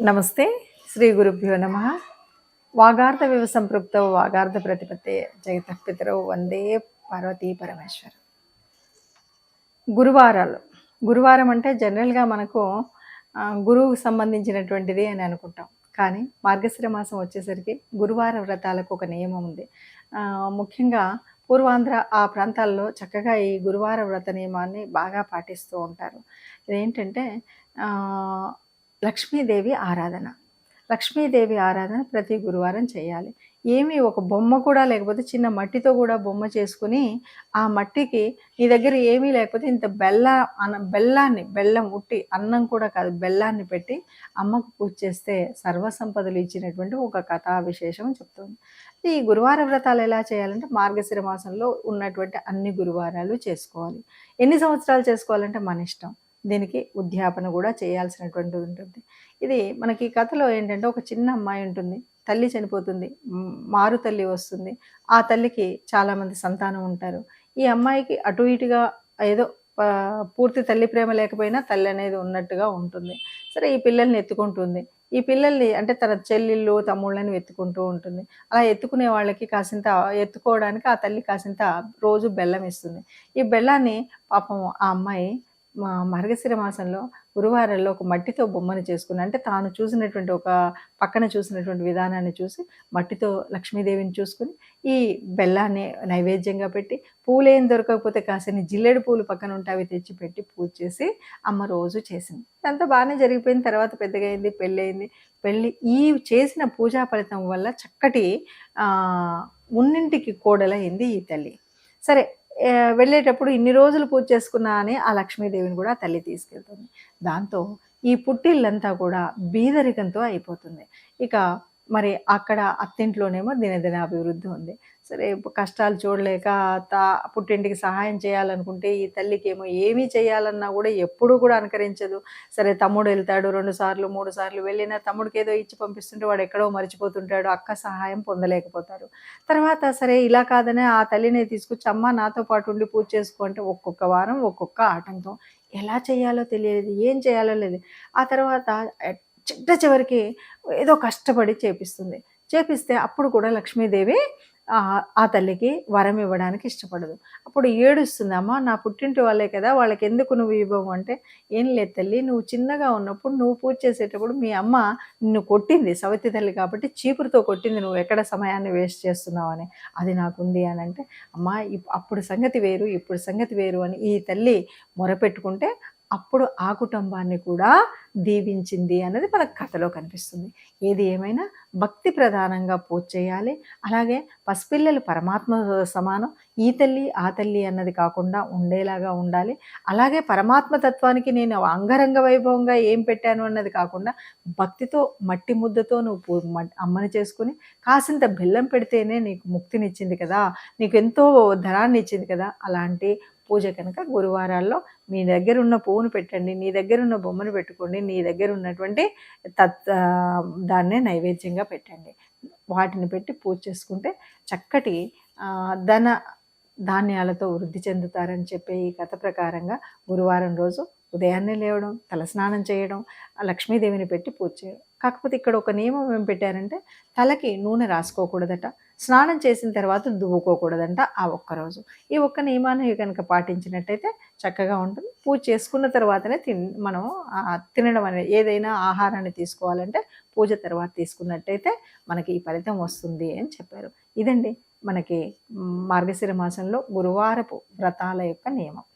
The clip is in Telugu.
నమస్తే. శ్రీ గురుభ్యో నమః. వాగార్థవివ సంపృక్తౌ వాగార్థ ప్రతిపత్తే జగతః పితరౌ వందే పార్వతీ పరమేశ్వర్. గురువారం అంటే జనరల్గా మనకు గురువుకు సంబంధించినటువంటిది అని అనుకుంటాం. కానీ మార్గశిర మాసం వచ్చేసరికి గురువార వ్రతాలకు ఒక నియమం ఉంది. ముఖ్యంగా పూర్వాంధ్ర ఆ ప్రాంతాల్లో చక్కగా ఈ గురువార వ్రత నియమాన్ని బాగా పాటిస్తూ ఉంటారు. ఇదేంటంటే లక్ష్మీదేవి ఆరాధన. లక్ష్మీదేవి ఆరాధన ప్రతి గురువారం చేయాలి. ఏమీ ఒక బొమ్మ కూడా లేకపోతే చిన్న మట్టితో కూడా బొమ్మ చేసుకుని, ఆ మట్టికి నీ దగ్గర ఏమీ లేకపోతే ఇంత బెల్లం ఉట్టి అన్నం కూడా కాదు, బెల్లాన్ని పెట్టి అమ్మకు పూజ చేస్తే సర్వసంపదలు ఇచ్చినటువంటి ఒక కథా విశేషం చెప్తుంది. ఈ గురువార వ్రతాలు ఎలా చేయాలంటే మార్గశిర మాసంలో ఉన్నటువంటి అన్ని గురువారాలు చేసుకోవాలి. ఎన్ని సంవత్సరాలు చేసుకోవాలంటే మన ఇష్టం. దీనికి ఉద్యాపన కూడా చేయాల్సినటువంటిది ఉంటుంది. ఇది మనకి కథలో ఏంటంటే ఒక చిన్న అమ్మాయి ఉంటుంది, తల్లి చనిపోతుంది, మారు తల్లి వస్తుంది. ఆ తల్లికి చాలామంది సంతానం ఉంటారు. ఈ అమ్మాయికి అటు ఇటుగా ఏదో పూర్తి తల్లి ప్రేమ లేకపోయినా తల్లి అనేది ఉన్నట్టుగా ఉంటుంది. సరే ఈ పిల్లల్ని ఎత్తుకుంటుంది. ఈ పిల్లల్ని అంటే తన చెల్లెళ్ళు తమ్ముళ్ళని ఎత్తుకుంటూ ఉంటుంది. అలా ఎత్తుకునే వాళ్ళకి కాసింత ఎత్తుకోవడానికి ఆ తల్లి కాసింత రోజు బెల్లం ఇస్తుంది. ఈ బెల్లాన్ని పాపం ఆ అమ్మాయి మార్గశిర మాసంలో గురువారాల్లో ఒక మట్టితో బొమ్మను చేసుకుని, అంటే తాను చూసినటువంటి ఒక పక్కన చూసినటువంటి విధానాన్ని చూసి మట్టితో లక్ష్మీదేవిని చూసుకుని ఈ బెల్లాన్ని నైవేద్యంగా పెట్టి, పూలేం దొరకకపోతే కాసిన జిల్లెడు పూలు పక్కన ఉంటే అవి తెచ్చి పెట్టి పూజ చేసి అమ్మ రోజు చేసింది. అంతా బాగానే జరిగిపోయిన తర్వాత పెద్దగా అయింది, పెళ్ళి ఈ చేసిన పూజా ఫలితం వల్ల చక్కటి ఉన్నింటికి కోడలైంది ఈ తల్లి. సరే వెళ్ళేటప్పుడు ఇన్ని రోజులు పూజ చేసుకున్నా అని ఆ లక్ష్మీదేవిని కూడా తల్లి తీసుకెళ్తుంది. దాంతో ఈ పుట్టిల్లంతా కూడా బీదరికంతో అయిపోతుంది. ఇక మరి అక్కడ అత్తింట్లోనేమో దినదిన అభివృద్ధి ఉంది. సరే కష్టాలు చూడలేక పుట్టింటికి సహాయం చేయాలనుకుంటే ఈ తల్లికి ఏమో ఏమీ చేయాలన్నా కూడా ఎప్పుడూ కూడా అనుకరించదు. సరే తమ్ముడు వెళ్తాడు, 2 సార్లు 3 సార్లు వెళ్ళినా తమ్ముడికి ఏదో ఇచ్చి పంపిస్తుంటే వాడు ఎక్కడో మర్చిపోతుంటాడు, అక్క సహాయం పొందలేకపోతారు. తర్వాత సరే ఇలా కాదనే ఆ తల్లిని తీసుకొచ్చి అమ్మ నాతో పాటు ఉండి పూజ చేసుకో అంటే ఒక్కొక్క వారం ఒక్కొక్క ఆటంకం. ఎలా చేయాలో తెలియలేదు, ఏం చేయాలో లేదు. ఆ తర్వాత చివరికి ఏదో కష్టపడి చేపిస్తే అప్పుడు కూడా లక్ష్మీదేవి ఆ తల్లికి వరం ఇవ్వడానికి ఇష్టపడదు. అప్పుడు ఏడుస్తుంది, అమ్మ నా పుట్టింటి వాళ్ళే కదా, వాళ్ళకి ఎందుకు నువ్వు ఇవ్వవు అంటే, ఏం లేదు తల్లి, నువ్వు చిన్నగా ఉన్నప్పుడు నువ్వు పూజ చేసేటప్పుడు మీ అమ్మ నిన్ను కొట్టింది, సవతి తల్లి కాబట్టి చీపురుతో కొట్టింది, నువ్వు ఎక్కడ సమయాన్ని వేస్ట్ చేస్తున్నావు అని, అది నాకుంది అని అంటే, అమ్మ అప్పుడు సంగతి వేరు ఇప్పుడు సంగతి వేరు అని ఈ తల్లి మొరపెట్టుకుంటే అప్పుడు ఆ కుటుంబాన్ని కూడా దీవించింది అన్నది మనకు కథలో కనిపిస్తుంది. ఏది ఏమైనా భక్తి ప్రధానంగా పూజ చేయాలి. అలాగే పసిపిల్లలు పరమాత్మ సమానం, ఈ తల్లి ఆ తల్లి అన్నది కాకుండా ఉండేలాగా ఉండాలి. అలాగే పరమాత్మ తత్వానికి నేను అంగరంగ వైభవంగా ఏం పెట్టాను అన్నది కాకుండా భక్తితో మట్టి ముద్దతో నువ్వు అమ్మని చేసుకుని కాసింత బెల్లం పెడితేనే నీకు ముక్తినిచ్చింది కదా, నీకు ఎంతో ధనాన్ని ఇచ్చింది కదా, అలాంటి పూజ కనుక గురువారాల్లో మీ దగ్గర ఉన్న పువ్వును పెట్టండి, నీ దగ్గర ఉన్న బొమ్మను పెట్టుకోండి, నీ దగ్గర ఉన్నటువంటి దాన్నే నైవేద్యంగా పెట్టండి. వాటిని పెట్టి పూజ చేసుకుంటే చక్కటి ధన ధాన్యాలతో వృద్ధి చెందుతారని చెప్పే ఈ కథ ప్రకారంగా గురువారం రోజు ఉదయాన్నే లేవడం, తలస్నానం చేయడం, లక్ష్మీదేవిని పెట్టి పూజ చేయడం. కాకపోతే ఇక్కడ ఒక నియమం ఏం పెట్టారంటే తలకి నూనె రాసుకోకూడదట, స్నానం చేసిన తర్వాత దువ్వుకోకూడదంట ఆ ఒక్కరోజు. ఈ ఒక్క నియమాన్ని కనుక పాటించినట్టయితే చక్కగా ఉంటుంది. పూజ చేసుకున్న తర్వాతనే మనం తినడం అనేది, ఏదైనా ఆహారాన్ని తీసుకోవాలంటే పూజ తర్వాత తీసుకున్నట్టయితే మనకి ఈ ఫలితం వస్తుంది అని చెప్పారు. ఇదండి మనకి మార్గశిర మాసంలో గురువారపు వ్రతాల యొక్క నియమం.